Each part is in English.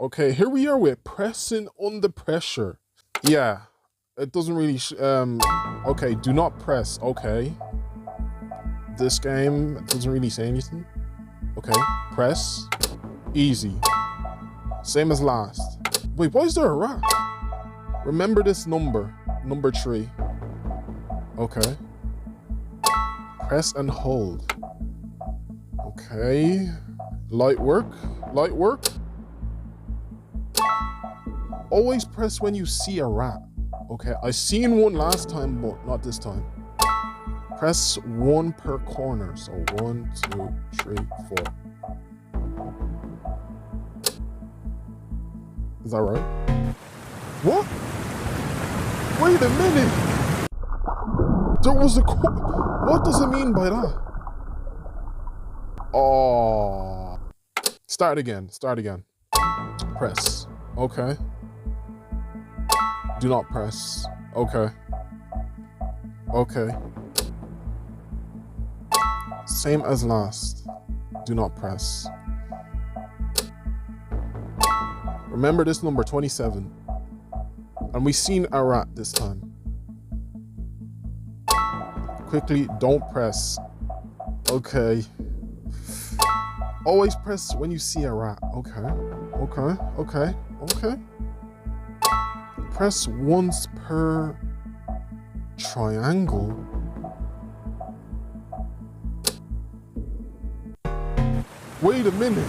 Okay, here we are with pressing under pressure. Yeah, it doesn't really, okay, do not press, okay. This game doesn't really say anything. Okay, press, easy. Same as last. Wait, why is there a rat? Remember this number 3. Okay. Press and hold. Okay. Light work. Always press when you see a rat. Okay, I seen one last time, but not this time. Press 1 per corner. So 1, 2, 3, 4. Is that right? What? Wait a minute. There was a what does it mean by that? Oh. Start again. Press. Okay. Do not press. Okay. Same as last. Do not press. Remember this number 27. And we seen a rat this time. Quickly, don't press. Okay. Always press when you see a rat. Okay. Press once per triangle. Wait a minute.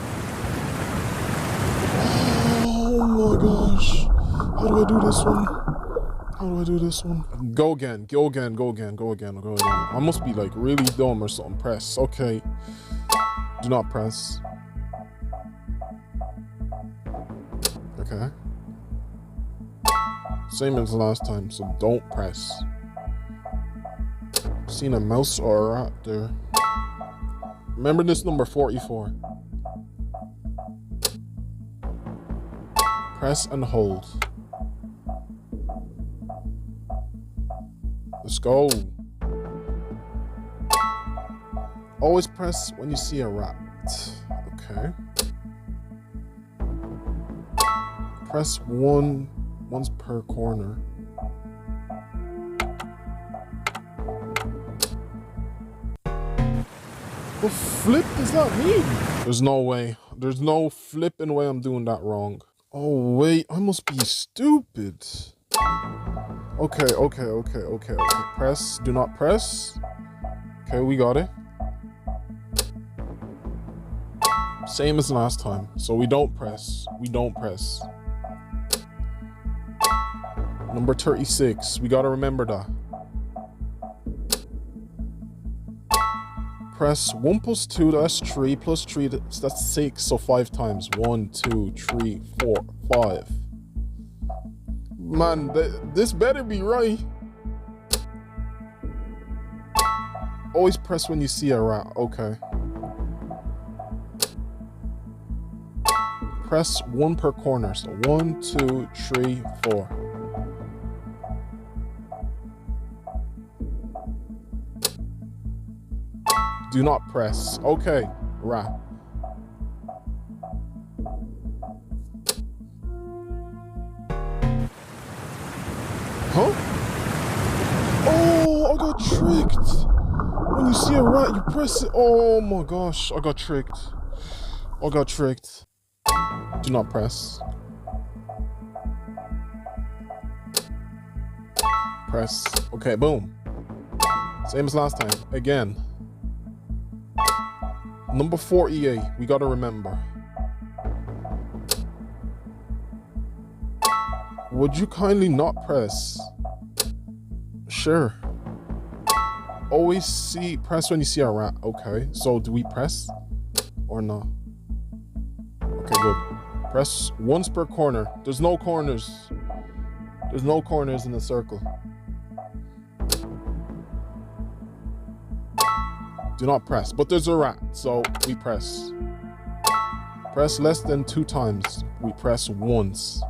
Oh my gosh. How do I do this one? Go again. I must be like really dumb or something. Press. Okay. Do not press. Okay. Same as last time, so don't press. Seen a mouse or a rat there. Remember this number 44. Press and hold. Let's go. Always press when you see a rat. Okay. Press once per corner. What flip does that mean? There's no way. There's no flipping way I'm doing that wrong. Oh wait, I must be stupid. Okay. Press, do not press. Okay, we got it. Same as last time. So we don't press. Number 36. We gotta remember that. Press 1 plus 2, that's 3, plus 3, that's 6, so 5 times. 1, 2, 3, 4, 5. Man, this better be right. Always press when you see a rat. Okay. Press 1 per corner. So 1, 2, 3, 4. Do not press. Okay, rat. Huh? Oh, I got tricked. When you see a rat, you press it. Oh my gosh, I got tricked. Do not press. Press. Okay, boom. Same as last time. Again. Number 48, we gotta remember. Would you kindly not press? Sure. Always press when you see a rat. Okay, so do we press or not? Okay, good. Press once per corner. There's no corners. There's no corners in the circle. Do not press, but there's a rat, so we press. Press less than 2 times. We press once.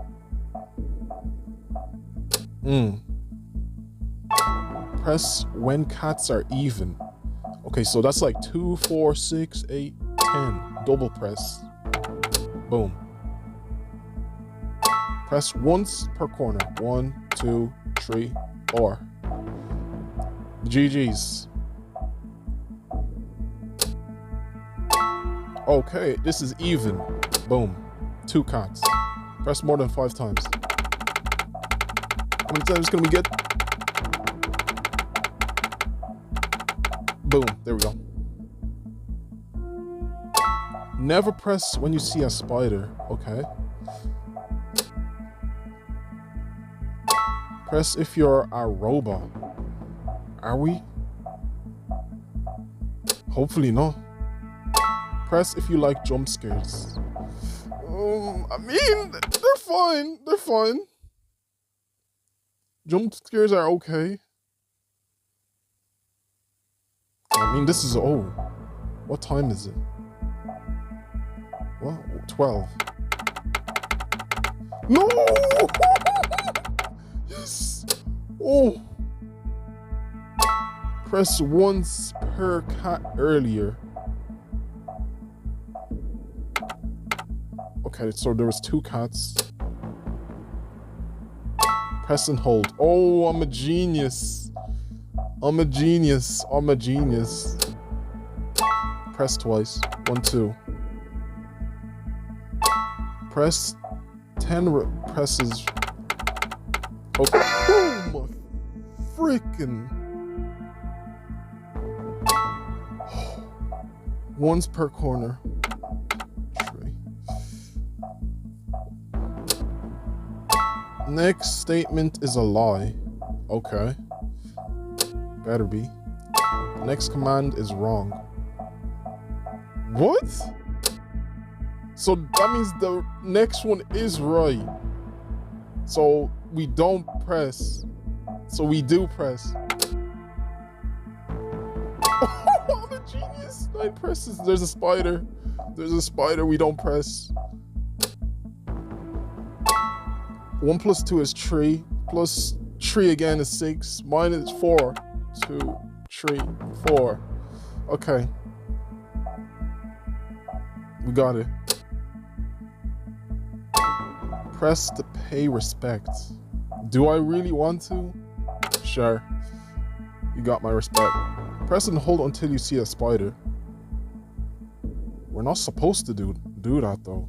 Press when cats are even. Okay, so that's like 2, 4, 6, 8, 10. Double press. Boom. Press once per corner. 1, 2, 3, 4. GG's. Okay, this is even. Boom. 2 cats. Press more than 5 times. How many times can we get? Boom. There we go. Never press when you see a spider. Okay. Press if you're a robot. Are we? Hopefully not. Press if you like jump scares. I mean, they're fine. They're fine. Jump scares are okay. I mean, this is, oh. What time is it? What? 12. No! Yes! Oh! Press once per cat earlier. Okay, so there was 2 cats. Press and hold. Oh, I'm a genius. I'm a genius. I'm a genius. Press twice. 1, 2. Press 10 presses. Okay. Oh my freaking. Once per corner. Next statement is a lie. Okay. Better be. Next command is wrong. What? So that means the next one is right. So we don't press. So we do press. I'm a genius. 9 presses. There's a spider. There's a spider. We don't press. 1 plus 2 is 3. Plus 3 again is 6. Mine is 4. 2, 3, 4. Okay. We got it. Press to pay respect. Do I really want to? Sure. You got my respect. Press and hold until you see a spider. We're not supposed to do that though.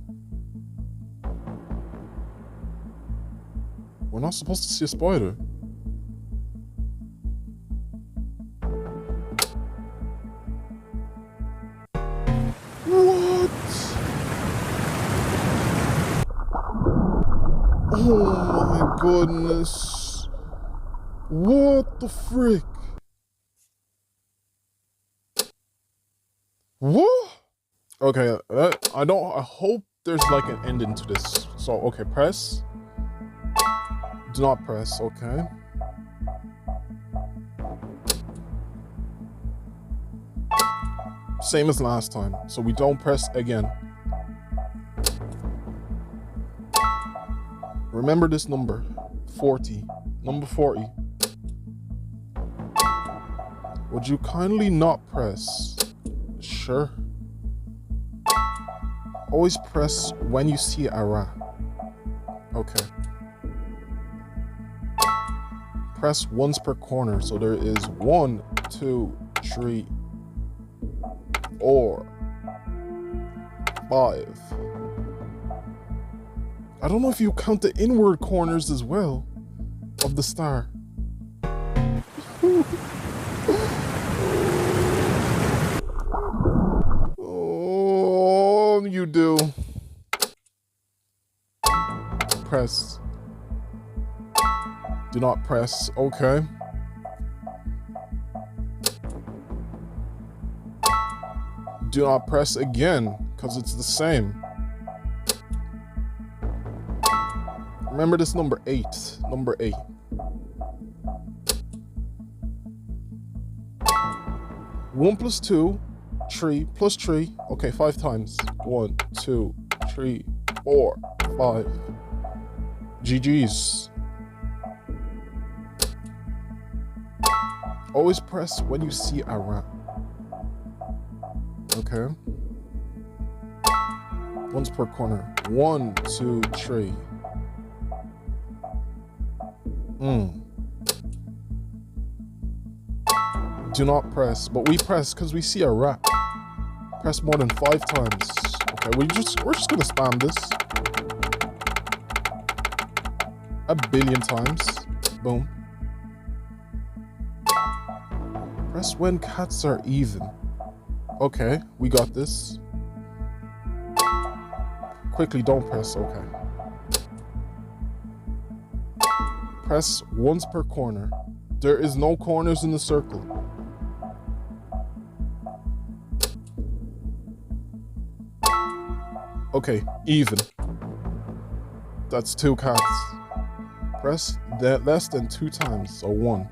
We're not supposed to see a spider. What? Oh my goodness. What the frick? What? Okay, I hope there's like an ending to this. So, okay, press. Do not press, okay. Same as last time, so we don't press again. Remember this number, 40, number 40. Would you kindly not press? Sure. Always press when you see a rat. Okay. Press once per corner, so there is 1, 2, 3, 4, 5. I don't know if you count the inward corners as well of the star. Oh, you do. Press. Do not press. Okay. Do not press again, because it's the same. Remember this number 8. Number 8. One plus 2, 3 plus 3. Okay, 5 times. 1, 2, 3, 4, 5. GG's. Always press when you see a rat. Okay. Once per corner. 1, 2, 3. Do not press, but we press because we see a rat. Press more than 5 times. Okay, we're just gonna spam this. A billion times. Boom. Press when cats are even. Okay, we got this. Quickly, don't press. Okay. Press once per corner. There is no corners in the circle. Okay, even. That's 2 cats. Press that less than 2 times, so 1.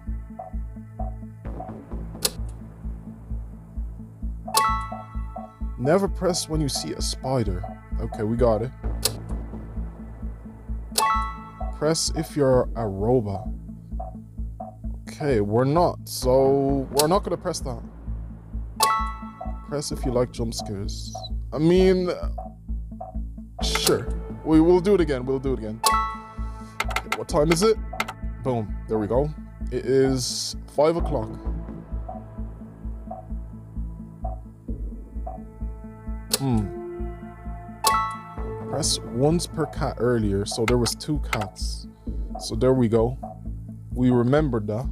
Never press when you see a spider. Okay, we got it. Press if you're a robot. Okay, we're not, so we're not gonna press that. Press if you like jump scares. I mean, sure. We will do it again. We'll do it again. Okay, what time is it? Boom. There we go. It is 5 o'clock. Press once per cat earlier, so there was 2 cats. So there we go. We remembered that.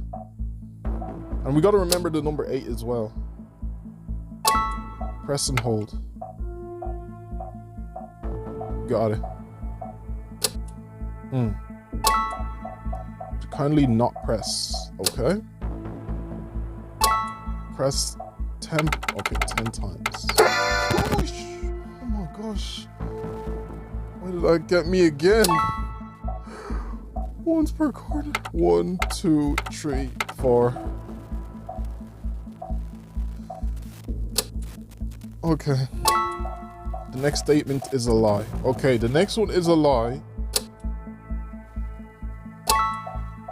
And we gotta remember the number 8 as well. Press and hold. Got it. Kindly not press, okay? Press 10, okay, 10 times. Gosh. Oh my gosh. Why did that get me again? Once per quarter. 1, 2, 3, 4. Okay. The next statement is a lie. Okay, the next one is a lie.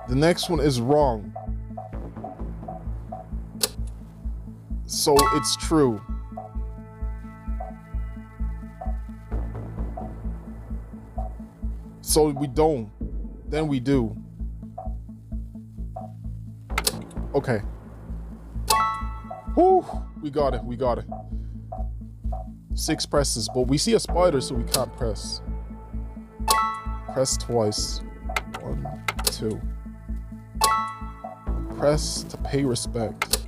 The next one is wrong. So it's true. So we don't. Then we do. Okay. Whew. We got it. We got it. 6 presses, but we see a spider, so we can't press. Press twice. 1, 2. Press to pay respect.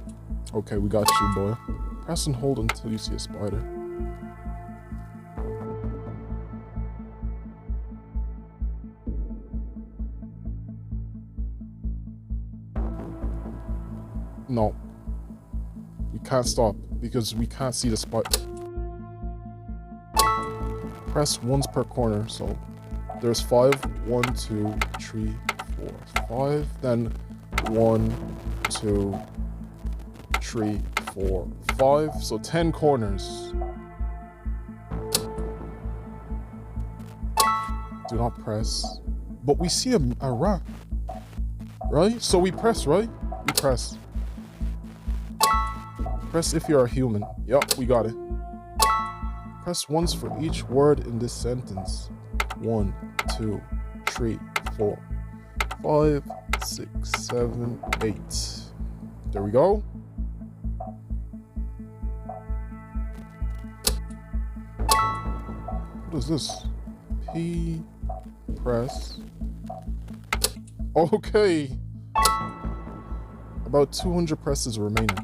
Okay, we got you, boy. Press and hold until you see a spider. No. We can't stop because we can't see the spider. Press once per corner, so there's 5. 1, 2, 3, 4, 5. Then 1, 2, 3, 4, 5. So 10 corners. Do not press. But we see a rat, right? So we press, right? We press. Press if you're a human. Yup, we got it. Press once for each word in this sentence. 1, 2, 3, 4, 5, 6, 7, 8. There we go. What is this? P, press. Okay. About 200 presses remaining.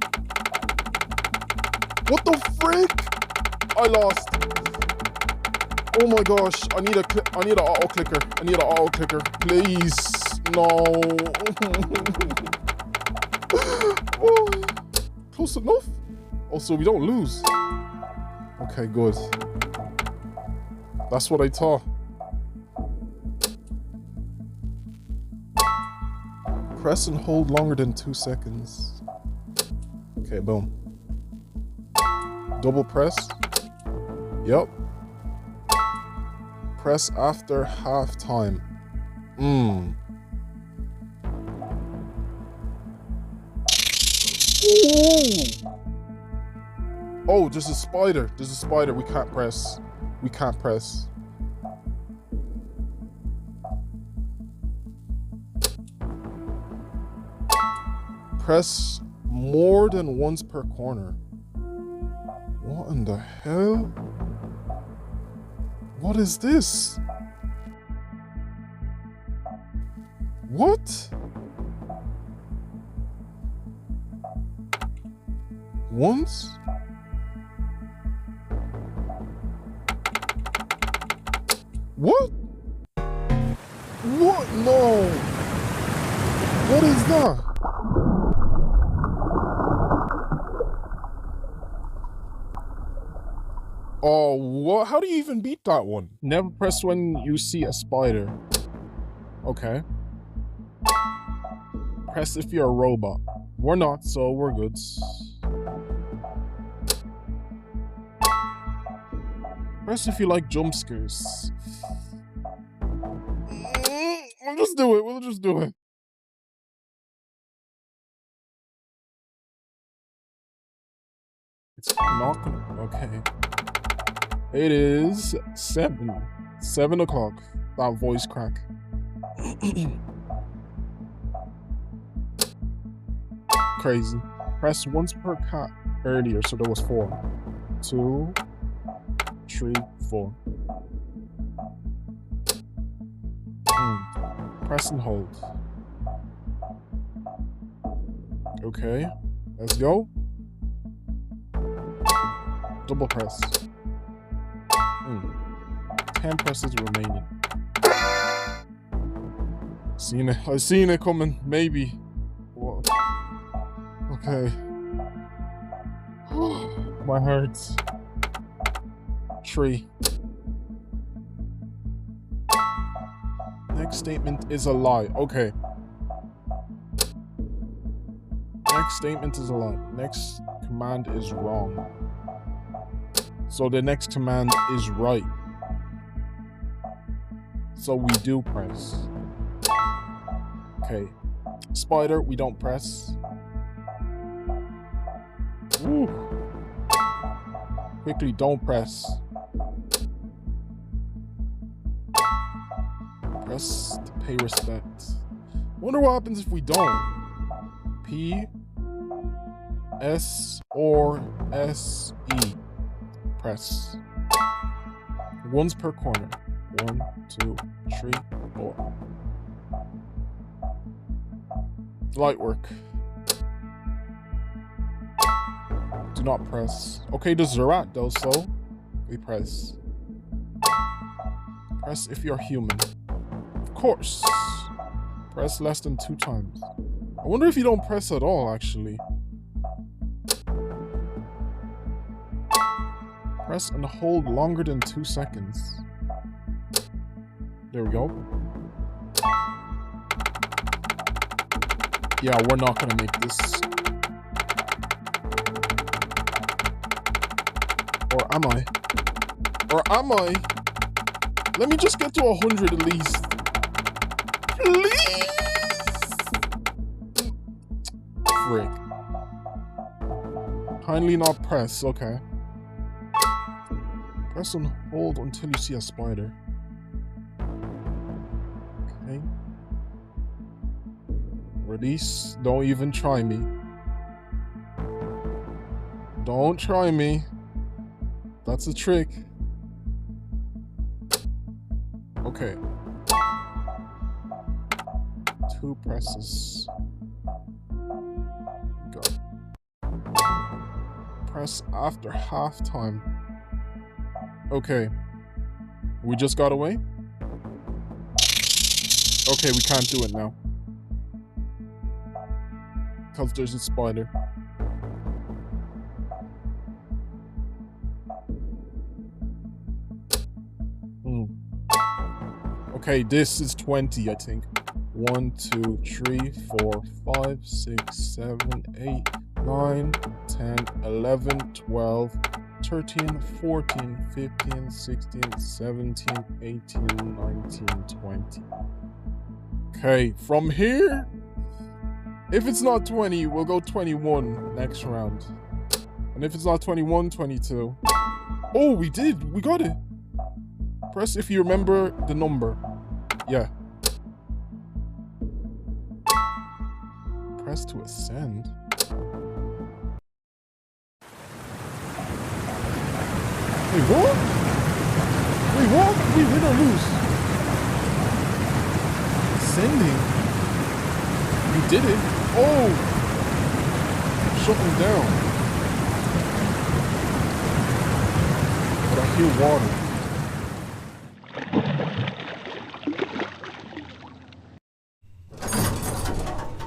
What the frick? I lost. Oh my gosh, I need an auto clicker. I need an auto clicker. Please. No. Oh, close enough? Oh, so we don't lose. Okay, good. That's what I thought. Press and hold longer than 2 seconds. Okay, boom. Double press. Yep. Press after half time. Ooh. Oh, there's a spider. There's a spider. We can't press. We can't press. Press more than once per corner. What in the hell? What is this? What? Once? What? What? No. What is that? Oh, what? How do you even beat that one? Never press when you see a spider. Okay. Press if you're a robot. We're not, so we're good. Press if you like jump scares. We'll just do it. We'll just do it. It's not gonna... Okay. It is 7 o'clock. That voice crack. Crazy. Press once per cat earlier, so there was 4. 2, 3, 4. Press and hold. Okay. Let's go. Double press. 10 presses remaining. I seen it coming. Maybe. What? Okay. My heart. 3. Next statement is a lie. Okay. Next statement is a lie. Next command is wrong. So the next command is right. So we do press. Okay. Spider, we don't press. Ooh. Quickly, don't press. Press to pay respect. Wonder what happens if we don't. P, S, or S, E. Press. Once per corner. 1, 2, 3, 4. Light work. Do not press. Okay, the Zerat does so. We press. Press if you're human. Of course. Press less than 2 times. I wonder if you don't press at all, actually. Press and hold longer than 2 seconds. There we go. Yeah, we're not gonna make this. Or am I? Or am I? Let me just get to 100 at least. Please! Frick. Kindly not press, okay. Press and hold until you see a spider. Okay. Release. Don't even try me. Don't try me. That's a trick. Okay. 2 presses. Go. Press after halftime. Okay. We just got away? Okay, we can't do it now. Because there's a spider. Okay, this is 20, I think. 1, 2, 3, 4, 5, 6, 7, 8, 9, 10, 11, 12, 13, 14, 15, 16, 17, 18, 19, 20. Okay, from here, if it's not 20, we'll go 21 next round. And if it's not 21, 22. Oh, we did. We got it. Press if you remember the number. Yeah. press to ascend. Wait, what? Wait, what? We win or lose? Ascending? You did it? Oh! Shut him down. But I hear water.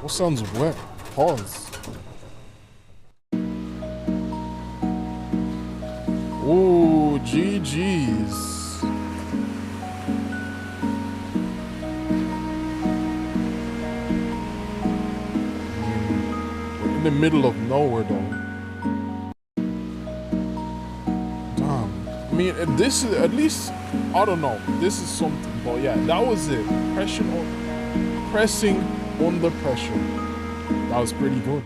What sounds wet? Pause. Ooh, GG's. We're in the middle of nowhere though. Damn. I mean, this is at least, I don't know. This is something, but yeah, that was it. Pressing under pressure. That was pretty good.